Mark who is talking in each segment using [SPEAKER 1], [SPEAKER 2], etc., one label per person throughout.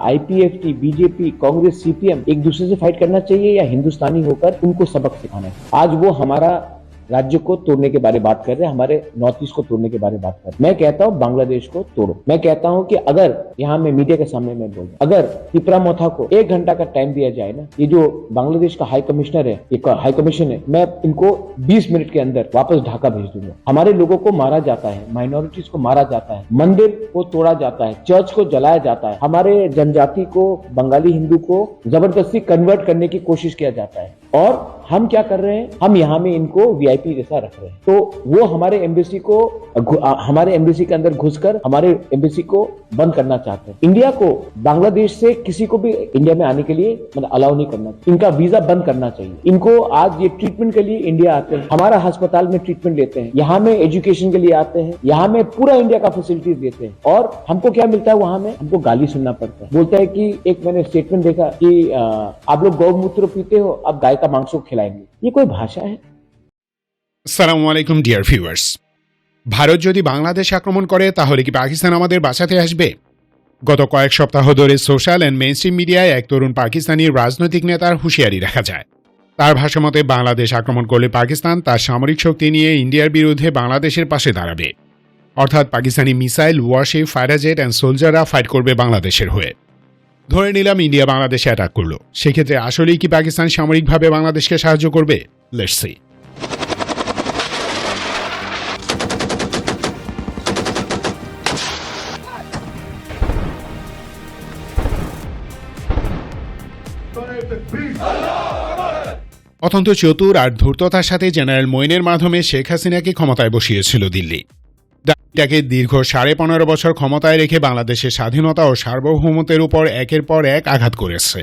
[SPEAKER 1] IPFT, BJP, Congress, CPM एक दूसरे से फाइट करना चाहिए या हिंदुस्तानी होकर उनको सबक सिखाना है। आज वो हमारा राज्य को तोड़ने के बारे में बात कर रहे हैं, हमारे नॉर्थ ईस्ट को तोड़ने के बारे में बात कर रहे हैं। मैं कहता हूं बांग्लादेश को तोड़ो। मैं कहता हूं कि अगर यहां मैं मीडिया के सामने मैं बोल रहा हूं, अगर तिपरा मोथा को 1 घंटा का टाइम दिया जाए ना, ये जो बांग्लादेश का हाई कमिश्नर है, एक हाई कमीशन है, मैं इनको 20 मिनट के अंदर वापस ढाका भेज दूंगा। हमारे लोगों को मारा जाता है, माइनॉरिटीज को मारा जाता है, मंदिर को तोड़ा जाता है, चर्च को जलाया जाता है, हमारे जनजाति को, बंगाली हिंदू को जबरदस्ती कन्वर्ट करने की कोशिश किया जाता है। और हम क्या कर रहे हैं, हम यहाँ में इनको वीआईपी जैसा रख रहे हैं। तो वो हमारे एम्बेसी के अंदर घुसकर हमारे एम्बेसी को बंद करना चाहते हैं। इंडिया को बांग्लादेश से किसी को भी इंडिया में आने के लिए मतलब अलाउ नहीं करना, इनका वीजा बंद करना चाहिए। इनको आज ये ट्रीटमेंट के लिए इंडिया आते हैं, हमारा अस्पताल में ट्रीटमेंट लेते हैं, यहाँ में एजुकेशन के लिए आते हैं, यहाँ में पूरा इंडिया का फैसिलिटीज देते हैं। और हमको क्या मिलता है वहां में, हमको गाली सुनना पड़ता है। बोलता है कि एक मैंने स्टेटमेंट देखा कि आप लोग गौमूत्र पीते हो, अब गाय का मांस खिलाएंगे। ये कोई भाषा है?
[SPEAKER 2] আসসালামু আলাইকুম ডিয়ার ভিউয়ার্স। ভারত যদি বাংলাদেশ আক্রমণ করে তাহলে কি পাকিস্তান আমাদের বাঁচাতে আসবে? গত কয়েক সপ্তাহ ধরে সোশ্যাল অ্যান্ড মেইনস্ট্রিম মিডিয়ায় এক তরুণ পাকিস্তানি রাজনৈতিক নেতার হুঁশিয়ারি দেখা যায়। তার ভাষ্যমতে বাংলাদেশ আক্রমণ করলে পাকিস্তান তার সামরিক শক্তি নিয়ে ইন্ডিয়ার বিরুদ্ধে বাংলাদেশের পাশে দাঁড়াবে। অর্থাৎ Pakistani missile, warship, fighter jet and সোলজাররা ফাইট করবে বাংলাদেশের হয়ে। ধরে নিলাম ইন্ডিয়া বাংলাদেশে অ্যাটাক করলো, সেক্ষেত্রে আসলেই কি পাকিস্তান সামরিকভাবে বাংলাদেশকে সাহায্য করবে? Let's see. অত্যন্ত চতুর আর ধূর্ততার সাথে জেনারেল মঈনের মাধ্যমে শেখ হাসিনাকে ক্ষমতায় বসিয়েছিল দিল্লি। এটাকে দীর্ঘ 15.5 বছর ক্ষমতায় রেখে বাংলাদেশের স্বাধীনতা ও সার্বভৌমত্বের উপর একের পর এক আঘাত করেছে।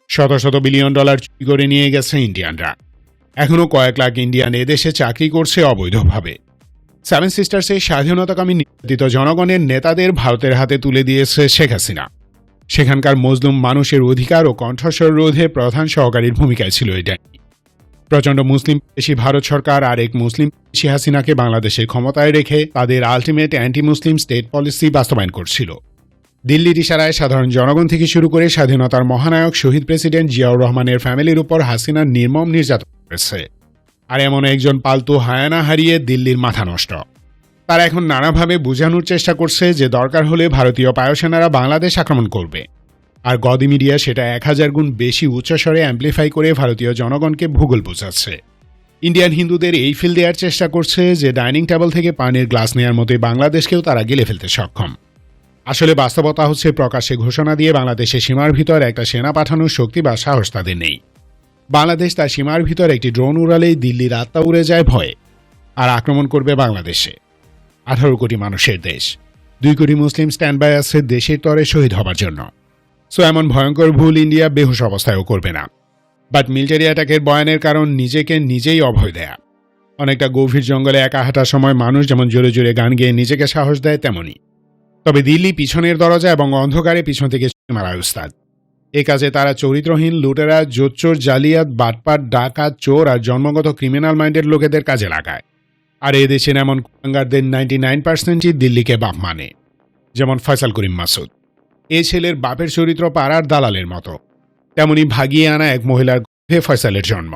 [SPEAKER 2] শত শত বিলিয়ন ডলার চুরি করে নিয়ে গেছে ইন্ডিয়ানরা। এখনও কয়েক লাখ ইন্ডিয়ান এদেশে চাকরি করছে অবৈধভাবে। সেভেন সিস্টার্সে স্বাধীনতাকামী নির্যাতিত জনগণের নেতাদের ভারতের হাতে তুলে দিয়েছে শেখ হাসিনা। সেখানকার মজলুম মানুষের অধিকার ও কণ্ঠস্বর রোধে প্রধান সহকারীর ভূমিকায় ছিল এটা। প্রচণ্ড মুসলিম পেশি ভারত সরকার আর এক মুসলিম পেশি হাসিনাকে বাংলাদেশের ক্ষমতায় রেখে তাদের আলটিমেট অ্যান্টি মুসলিম স্টেট পলিসি বাস্তবায়ন করছিল। দিল্লির ইশারায় সাধারণ জনগণ থেকে শুরু করে স্বাধীনতার মহানায়ক শহীদ প্রেসিডেন্ট জিয়াউর রহমানের ফ্যামিলির উপর হাসিনার নির্মম নির্যাতন করেছে। আর এমন একজন পালতু হায়ানা হারিয়ে দিল্লির মাথা নষ্ট। তারা এখন নানাভাবে বোঝানোর চেষ্টা করছে যে দরকার হলে ভারতীয় বায়ুসেনারা বাংলাদেশ আক্রমণ করবে। আর গদি মিডিয়া সেটা 1000 গুণ বেশি উচ্চস্বরে অ্যাম্প্লিফাই করে ভারতীয় জনগণকে ভূগোল বোঝাচ্ছে। ইন্ডিয়ান হিন্দুদের এই ফিল দেওয়ার চেষ্টা করছে যে ডাইনিং টেবিল থেকে পানির গ্লাস নেওয়ার মতোই বাংলাদেশকেও তারা গিলে ফেলতে সক্ষম। আসলে বাস্তবতা হচ্ছে প্রকাশ্যে ঘোষণা দিয়ে বাংলাদেশের সীমার ভিতর একটা সেনা পাঠানোর শক্তি বা সাহস তাদের নেই। বাংলাদেশ তার সীমার ভিতর একটি ড্রোন উড়ালেই দিল্লির আত্মা উড়ে যায় ভয়ে, আর আক্রমণ করবে বাংলাদেশে। 18 কোটি মানুষের দেশ, 2 কোটি মুসলিম স্ট্যান্ড বাই আছে দেশের তরে শহীদ হবার জন্য। সো এমন ভয়ঙ্কর ভুল ইন্ডিয়া বেহুশ অবস্থায়ও করবে না। বাট মিলিটারি অ্যাটাকের বয়ানের কারণ নিজেকে নিজেই অভয় দেয়া। অনেকটা গভীর জঙ্গলে একা হাঁটার সময় মানুষ যেমন জোরে জোরে গান গেয়ে নিজেকে সাহস দেয় তেমনই। তবে দিল্লি পিছনের দরজা এবং অন্ধকারে পিছন থেকে মারা উস্তাদ। এ কাজে তারা চরিত্রহীন, লুটেরা, জোচ্চোর, জালিয়াত, বাটপাট, ডাকাত, চোর আর জন্মগত ক্রিমিনাল মাইন্ডের লোকেদের কাজে লাগায়। আর এ দেশের এমন কুলাঙ্গারদের 99%ই দিল্লিকে বাপ মানে। যেমন ফয়সাল করিম মাসুদ। এ ছেলের বাপের চরিত্র পাড়ার দালালের মতো। তেমনি ভাগিয়ে আনা এক মহিলার গর্ভে ফয়সালের জন্ম।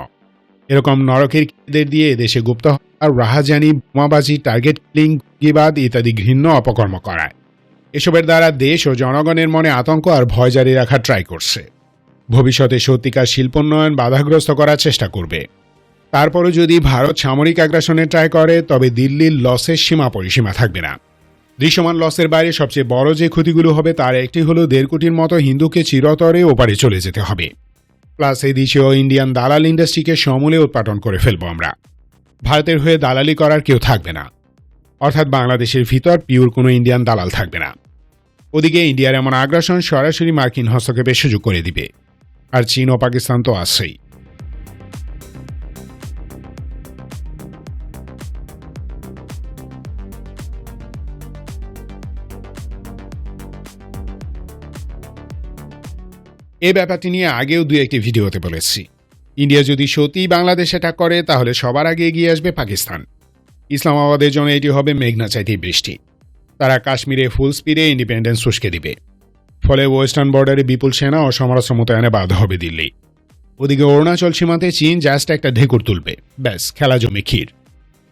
[SPEAKER 2] এরকম নরকের কিদের দিয়ে এদেশে গুপ্ত হত্যা, রাহাজানি, বোমাবাজি, টার্গেট কিলিং, গিবাদ ইত্যাদি ঘৃণ্য অপকর্ম করায়। এসবের দ্বারা দেশ ও জনগণের মনে আতঙ্ক আর ভয় জারি রাখার ট্রাই করছে। ভবিষ্যতে সত্যিকার শিল্পোন্নয়ন বাধাগ্রস্ত করার চেষ্টা করবে। তারপরও যদি ভারত সামরিক আগ্রাসনের ট্রাই করে তবে দিল্লির লসের সীমা পরিসীমা থাকবে না। দৃশ্যমান লসের বাইরে সবচেয়ে বড় যে ক্ষতিগুলো হবে তার একটি হলো 1.5 কোটির মতো হিন্দুকে চিরতরে ওপারে চলে যেতে হবে। প্লাস এই দেশীয় ইন্ডিয়ান দালাল ইন্ডাস্ট্রিকে সমূলে উৎপাটন করে ফেলব আমরা। ভারতের হয়ে দালালি করার কেউ থাকবে না। অর্থাৎ বাংলাদেশের ভিতর পিওর কোনো ইন্ডিয়ান দালাল থাকবে না। ওদিকে ইন্ডিয়ার এমন আগ্রাসন সরাসরি মার্কিন হস্তক্ষেপের সুযোগ করে দিবে। আর চীন ও পাকিস্তান তো আছেই। এ ব্যাপারটি নিয়ে আগেও 2-1টি ভিডিওতে বলেছি। ইন্ডিয়া যদি সত্যিই বাংলাদেশ অ্যাটাক করে তাহলে সবার আগে এগিয়ে আসবে পাকিস্তান। ইসলামাবাদের জন্য এটি হবে মেঘনা চাইতেই বৃষ্টি। তারা কাশ্মীরে ফুল স্পিডে ইন্ডিপেন্ডেন্স উস্কে দিবে। ফলে ওয়েস্টার্ন বর্ডারে বিপুল সেনা ও সমরাস্ত্র মোতায়েনে বাধা হবে দিল্লি। ওদিকে অরুণাচল সীমান্তে চীন জাস্ট একটা ঢেকুর তুলবে, ব্যাস খেলা জমে ক্ষীর।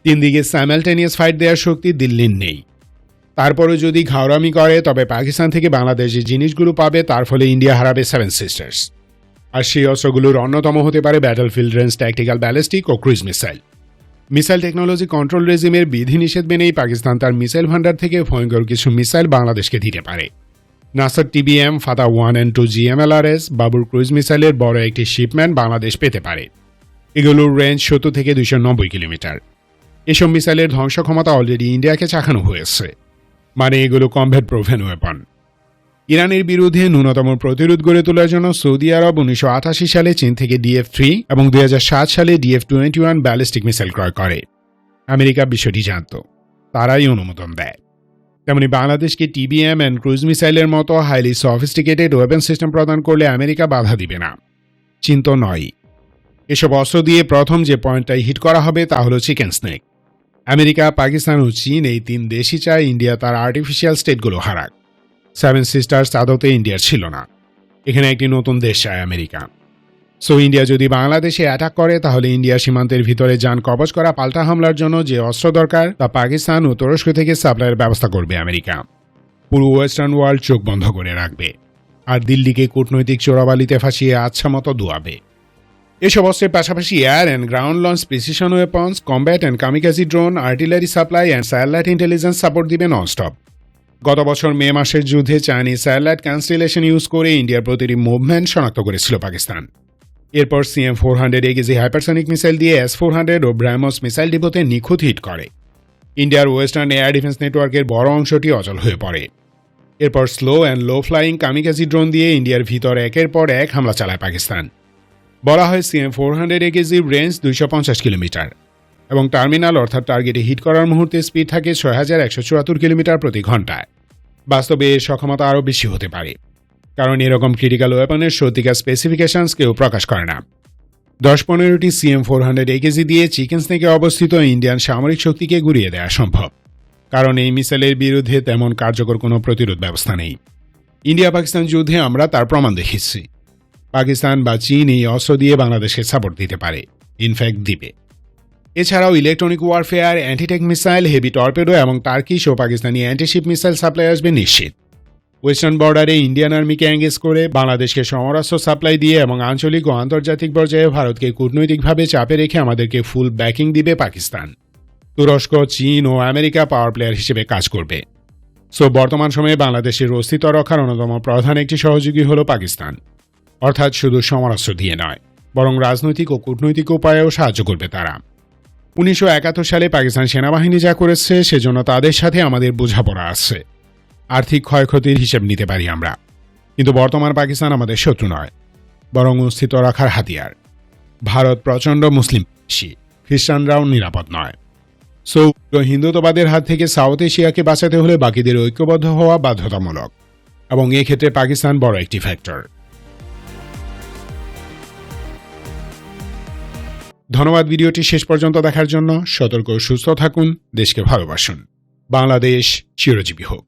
[SPEAKER 2] 3 দিকে স্যামালটেনিয়াস ফাইট দেওয়ার শক্তি দিল্লির নেই। তারপরে যদি ঘাওরামি করে তবে পাকিস্তান থেকে বাংলাদেশ যে জিনিসগুলো পাবে তার ফলে ইন্ডিয়া হারাবে 7 সিস্টার্স। আর সেই অস্ত্রগুলোর অন্যতম হতে পারে ব্যাটলফিল্ড রেঞ্জ ট্যাকটিক্যাল ব্যালিস্টিক ও cruise missile. Missile technology control রেজিমের বিধিনিষেধ মেনেই পাকিস্তান তার মিসাইল ভান্ডার থেকে ভয়ঙ্কর কিছু মিসাইল বাংলাদেশকে দিতে পারে। নাসার TBM, ফাতা 1 and 2 GMLRS, বাবুর ক্রুজ মিসাইলের বড় একটি শিপমেন্ট বাংলাদেশ পেতে পারে। এগুলোর রেঞ্জ 70 থেকে 290 কিলোমিটার। এসব মিসাইলের ধ্বংস ক্ষমতা অলরেডি ইন্ডিয়াকে চাখানো হয়েছে, মানে এগুলো কমব্যাট প্রুভেন ওয়েপন। ইরানের বিরুদ্ধে ন্যূনতম প্রতিরোধ গড়ে তোলার জন্য সৌদি আরব 1988 সালে চীন থেকে DF-3 এবং 2007 সালে DF-21 ব্যালিস্টিক মিসাইল ক্রয় করে। আমেরিকা বিষয়টি জানত, তারাই অনুমোদন দেয়। তেমনি বাংলাদেশকে TBM অ্যান্ড ক্রুজ মিসাইলের মতো হাইলি সফিস্টিকেটেড ওয়েপন সিস্টেম প্রদান করলে আমেরিকা বাধা দিবে না, চীন তো নয়। এসব অস্ত্র দিয়ে প্রথম যে পয়েন্টটাই হিট করা হবে তা হল চিকেন স্নেক। আমেরিকা, পাকিস্তান ও চীন এই 3 দেশই চায় ইন্ডিয়া তার আর্টিফিশিয়াল স্টেটগুলো হারাক। 7 সিস্টার্স আদতে ইন্ডিয়ার ছিল না, এখানে একটি নতুন দেশ চায় আমেরিকা। সো ইন্ডিয়া যদি বাংলাদেশে অ্যাটাক করে তাহলে ইন্ডিয়ার সীমান্তের ভিতরে যান কবচ করা পাল্টা হামলার জন্য যে অস্ত্র দরকার তা পাকিস্তান ও তুরস্ক থেকে সাপ্লাইয়ের ব্যবস্থা করবে আমেরিকা। পুরো ওয়েস্টার্ন ওয়ার্ল্ড চোখ বন্ধ করে রাখবে আর দিল্লিকে কূটনৈতিক চোরাবালিতে ফাঁসিয়ে আচ্ছা মতো দুয়াবে। এসব অস্ত্রের পাশাপাশি air and ground launch precision weapons, combat and kamikaze drone, artillery supply and satellite intelligence support দিবে ননস্টপ। গত বছর মে মাসের যুদ্ধে চাইনিজ স্যাটেলাইট কনস্টেলেশন ইউজ করে ইন্ডিয়ার প্রতিটি মুভমেন্ট শনাক্ত করেছিল পাকিস্তান। এরপর CM-400 এগেজি হাইপারসনিক মিসাইল দিয়ে S-400 ও ব্রাহ্মস মিসাইল ডিপোতে নিখুঁত হিট করে। ইন্ডিয়ার ওয়েস্টার্ন এয়ার ডিফেন্স নেটওয়ার্কের বড় অংশটি অচল হয়ে পড়ে। এরপর slow and low flying kamikaze drone দিয়ে ইন্ডিয়ার ভিতর একের পর এক হামলা চালায় পাকিস্তান। বলা হয় CM-400 এগেজির রেঞ্জ 250 কিলোমিটার এবং টার্মিনাল অর্থাৎ টার্গেটে হিট করার মুহূর্তে স্পিড থাকে 6174 কিলোমিটার প্রতি ঘন্টায়। বাস্তবে এর সক্ষমতা আরও বেশি হতে পারে, কারণ এরকম ক্রিটিক্যাল ওয়েপনের সত্যিকার স্পেসিফিকেশনস কেউ প্রকাশ করে না। 10-15টি CM-400 এগেজি দিয়ে চিকেন স্নেকে অবস্থিত ইন্ডিয়ান সামরিক শক্তিকে গুড়িয়ে দেওয়া সম্ভব, কারণ এই মিসাইলের বিরুদ্ধে তেমন কার্যকর কোনো প্রতিরোধ ব্যবস্থা নেই। ইন্ডিয়া পাকিস্তান যুদ্ধে আমরা তার প্রমাণ দেখেছি। পাকিস্তান বা চীন এই অস্ত্র দিয়ে বাংলাদেশকে সাপোর্ট দিতে পারে, ইনফ্যাক্ট দিবে। এছাড়াও electronic warfare, antitank missile, heavy torpedo এবং টার্কিশ ও পাকিস্তানি অ্যান্টিশিপ মিসাইল সাপ্লাই আসবে নিশ্চিত। ওয়েস্টার্ন বর্ডারে ইন্ডিয়ান আর্মিকে এঙ্গেজ করে বাংলাদেশকে সমরাস্ত্র সাপ্লাই দিয়ে এবং আঞ্চলিক ও আন্তর্জাতিক পর্যায়ে ভারতকে কূটনৈতিকভাবে চাপে রেখে আমাদেরকে ফুল ব্যাকিং দিবে পাকিস্তান। তুরস্ক, চীন ও আমেরিকা পাওয়ার প্লেয়ার হিসেবে কাজ করবে। সো বর্তমান সময়ে বাংলাদেশের অস্তিত্ব রক্ষার অন্যতম প্রধান একটি সহযোগী হল পাকিস্তান, অর্থাৎ শুধু সমরাস্ত্র দিয়ে নয়, বরং রাজনৈতিক ও কূটনৈতিক উপায়েও সাহায্য করবে তারা। 1971 সালে পাকিস্তান সেনাবাহিনী যা করেছে সেজন্য তাদের সাথে আমাদের বোঝাপড়া আছে। আর্থিক ক্ষয়ক্ষতির হিসেব নিতে পারি আমরা, কিন্তু বর্তমান পাকিস্তান আমাদের শত্রু নয়, বরং অস্তিত্ব রাখার হাতিয়ার। ভারত প্রচণ্ড মুসলিম, খ্রিস্টানরাও নিরাপদ নয়। সো হিন্দুত্ববাদের হাত থেকে সাউথ এশিয়াকে বাঁচাতে হলে বাকিদের ঐক্যবদ্ধ হওয়া বাধ্যতামূলক, এবং এক্ষেত্রে পাকিস্তান বড় একটি ফ্যাক্টর। ধন্যবাদ ভিডিওটি শেষ পর্যন্ত দেখার জন্য। সতর্ক ও সুস্থ থাকুন, দেশকে ভালোবাসুন। বাংলাদেশ চিরজীবী হোক।